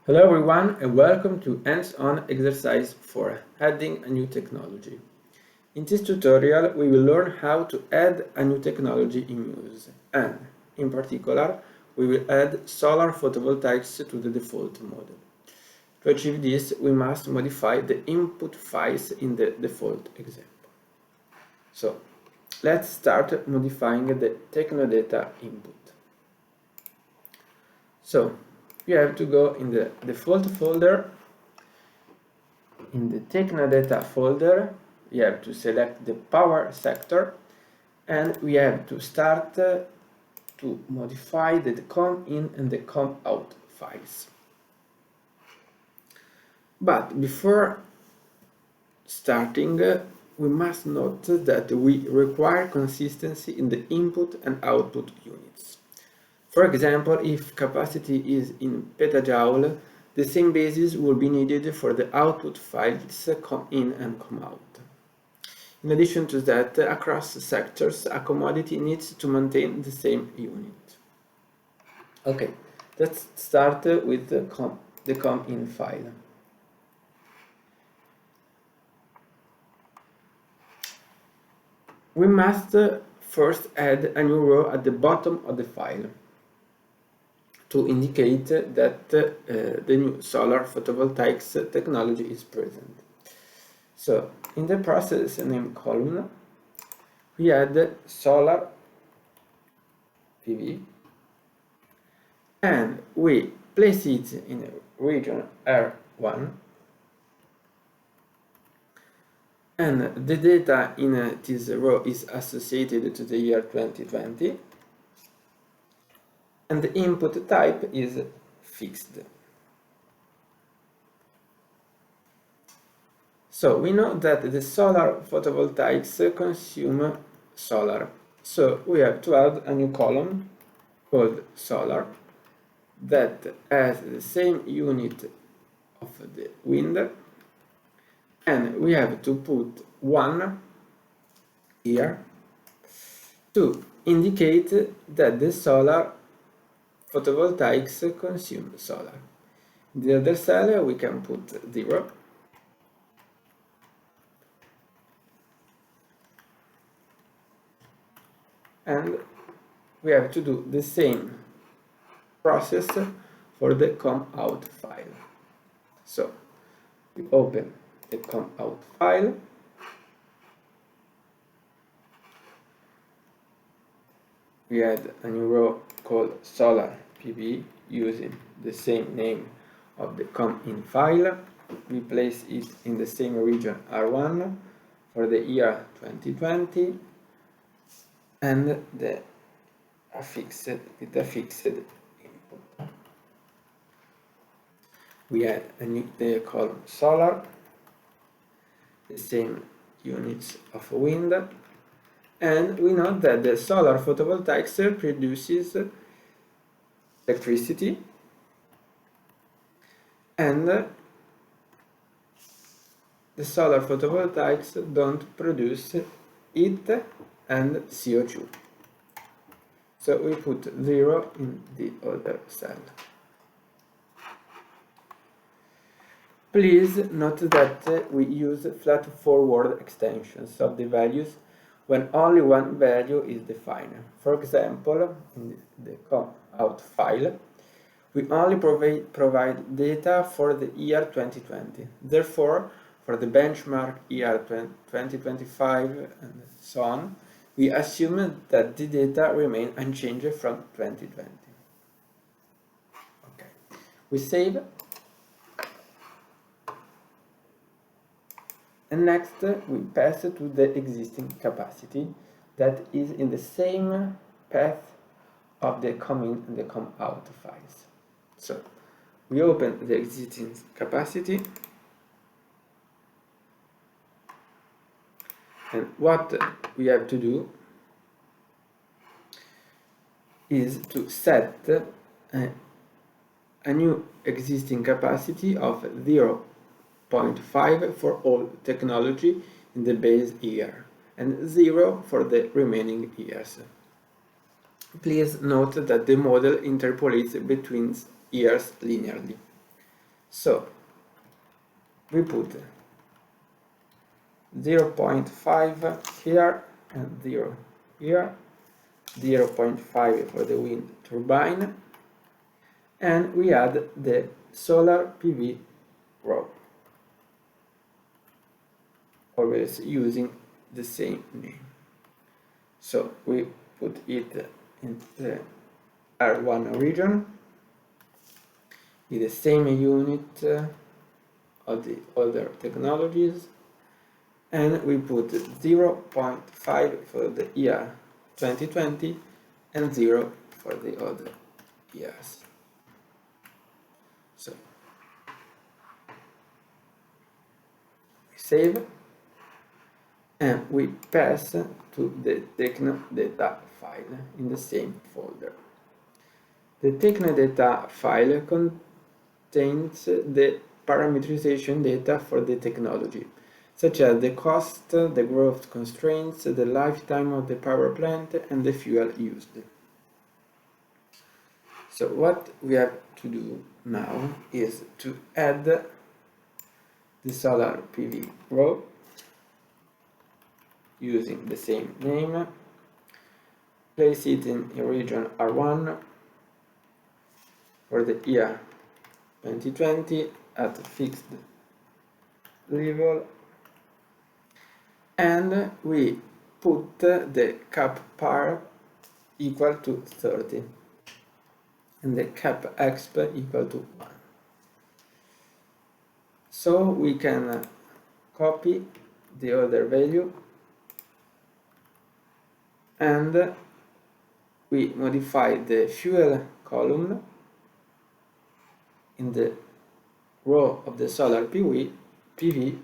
Hello everyone and welcome to hands-on exercise for adding a new technology. In this tutorial we will learn how to add a new technology in Muse and, in particular, we will add solar photovoltaics to the default model. To achieve this we must modify the input files in the default example. So let's start modifying the technodata input. So you have to go in the default folder. In the technodata folder, you have to select the power sector and we have to start to modify the com in and the com out files. But before starting, we must note that we require consistency in the input and output units. For example, if capacity is in petajoule, the same basis will be needed for the output files com in and com out. In addition to that, across sectors, a commodity needs to maintain the same unit. Okay, let's start with the com in file. We must first add a new row at the bottom of the file to indicate that the new solar photovoltaics technology is present. So, in the process name column, we add solar PV and we place it in region R1, and the data in this row is associated to the year 2020. And the input type is fixed. So we know that the solar photovoltaics consume solar. So we have to add a new column called solar that has the same unit of the wind, and we have to put 1 here to indicate that the solar photovoltaics consume solar. In the other cell we can put 0. And we have to do the same process for the com out file. So we open the com out file. We add a new row called solar PV using the same name of the com in file. We place it in the same region R1 for the year 2020 and the fixed input. We add the column solar, the same units of wind, and we know that the solar photovoltaics produces electricity and the solar photovoltaics don't produce heat and CO2. So we put 0 in the other cell. Please note that we use flat forward extensions of the values when only one value is defined. For example, in the com out file, we only provide data for the year 2020. Therefore, for the benchmark year 2025 and so on, we assume that the data remain unchanged from 2020. Okay, we save. And next we pass to the existing capacity that is in the same path of the com in and the com out files. So we open the existing capacity, and what we have to do is to set a new existing capacity of 0.5 for all technology in the base year and 0 for the remaining years. Please note that the model interpolates between years linearly. So we put 0.5 here and 0 here, 0.5 for the wind turbine, and we add the solar PV row, always using the same name. So we put it in the R1 region with the same unit of the other technologies, and we put 0.5 for the year 2020 and 0 for the other years. So we save and we pass to the techno data file in the same folder. The techno data file contains the parameterization data for the technology, such as the cost, the growth constraints, the lifetime of the power plant, and the fuel used. So what we have to do now is to add the solar PV row using the same name, place it in region R1 for the year 2020 at a fixed level, and we put the cap par equal to 30 and the cap exp equal to 1. So we can copy the other value and we modify the fuel column in the row of the solar PV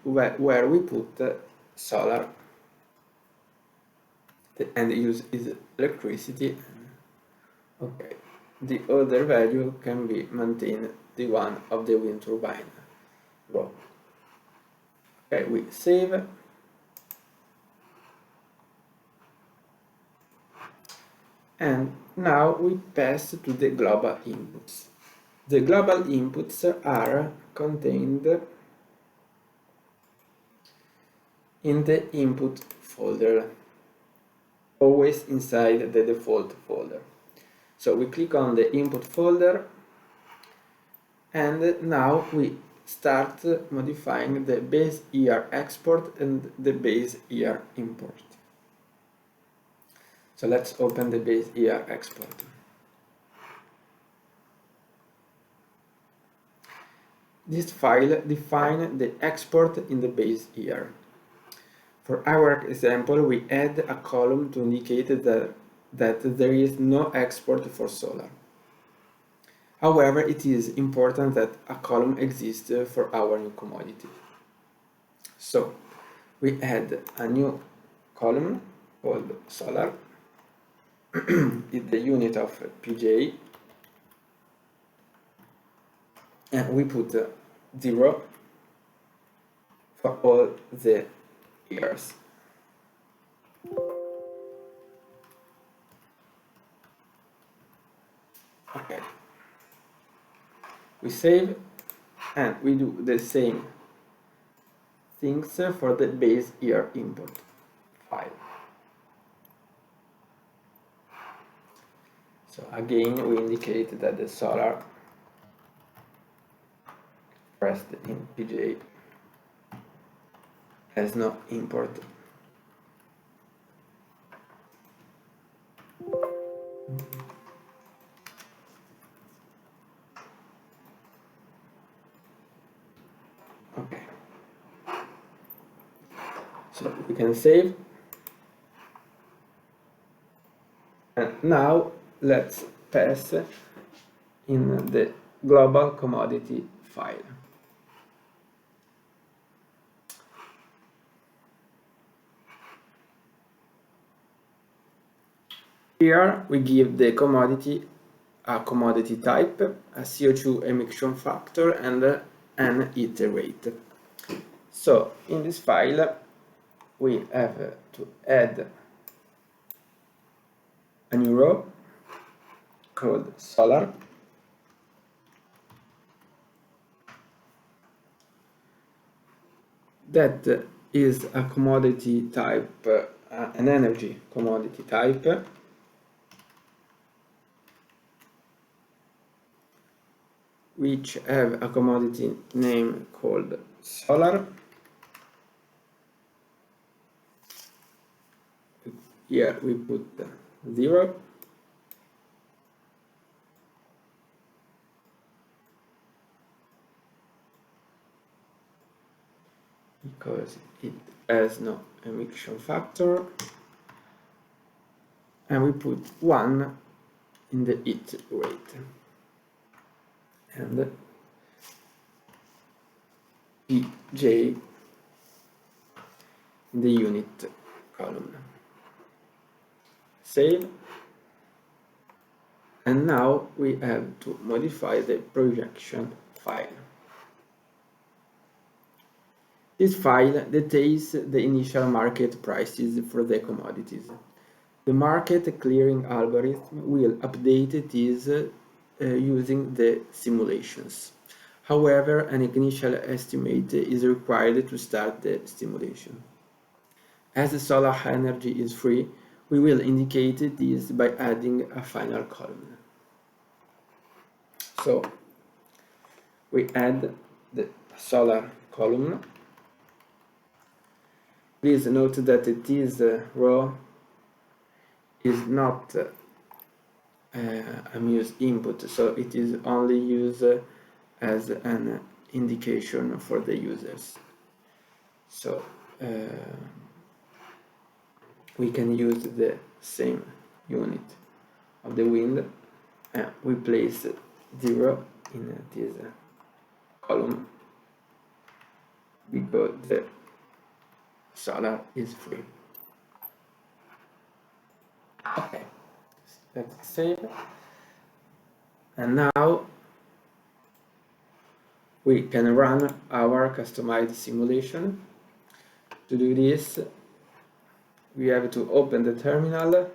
where we put solar and use is electricity. Okay, the other value can be maintained, the one of the wind turbine row. Okay, we save and now we pass to the global inputs. The global inputs are contained in the input folder, always inside the default folder. So we click on the input folder and now we start modifying the base year export and the base year import. So let's open the base year export. This file defines the export in the base year. For our example, we add a column to indicate that there is no export for solar. However, it is important that a column exists for our new commodity. So we add a new column called solar in the unit of PJ, and we put 0 for all the years. Okay, we save and we do the same things for the base year input file. So again we indicate that the solar pressed in PJ has no import. Okay, so we can save, and now let's pass in the global commodity file. Here we give the commodity a commodity type, a CO2 emission factor, and an heat rate. So in this file we have to add a new row called solar, that is a commodity type, an energy commodity type, which have a commodity name called solar. Here we put 0. Because it has no emission factor, and we put 1 in the heat rate, and Pj in the unit column. Save. And now we have to modify the projection file. This file details the initial market prices for the commodities. The market clearing algorithm will update this using the simulations. However, an initial estimate is required to start the simulation. As the solar energy is free, we will indicate this by adding a final column. So we add the solar column. Please note that this row is not a Muse input, so it is only used as an indication for the users. So we can use the same unit of the wind, and we place 0 in this column because the solar is free. Okay, let's save. And now we can run our customized simulation. To do this, we have to open the terminal.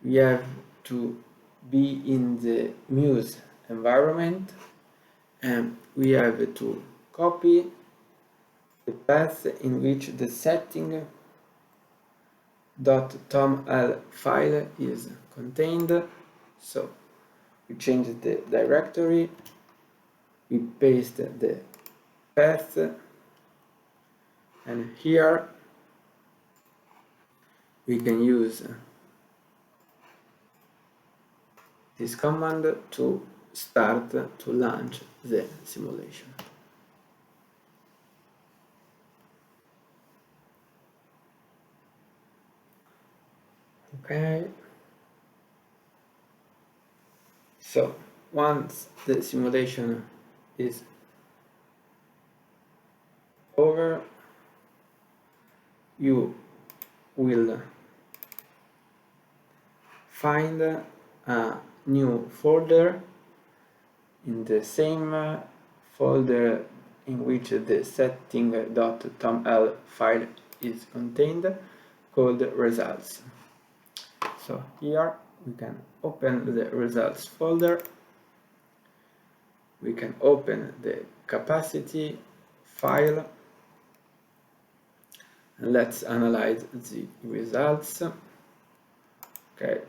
We have to be in the Muse environment, and we have to copy the path in which the setting.toml file is contained. So we change the directory, we paste the path, and here we can use this command to start to launch the simulation. Okay, so once the simulation is over, you will find a new folder in the same folder in which the setting.toml file is contained, called results. So here we can open the results folder, we can open the capacity file, and let's analyze the results. Okay,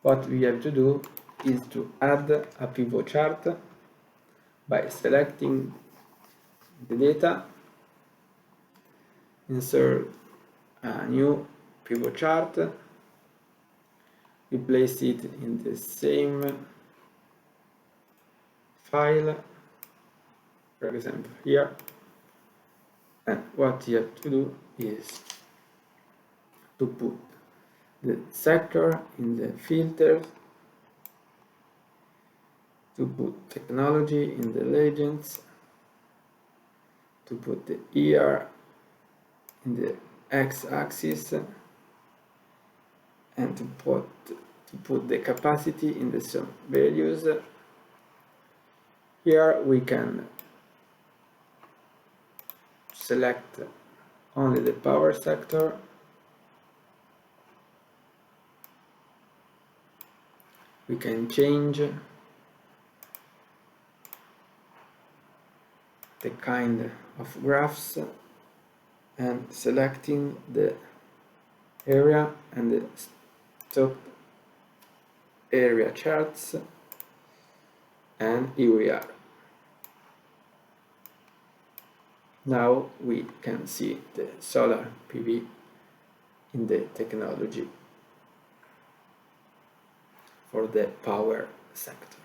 what we have to do is to add a pivot chart by selecting the data, insert a new pivot chart, we place it in the same file, for example here, and what you have to do is to put the sector in the filter, to put technology in the legends, to put the year in the x-axis, and to put the capacity in the sum values. Here we can select only the power sector, we can change the kind of graphs and selecting the area and the stop area charts, and here we are. Now we can see the solar PV in the technology for the power sector.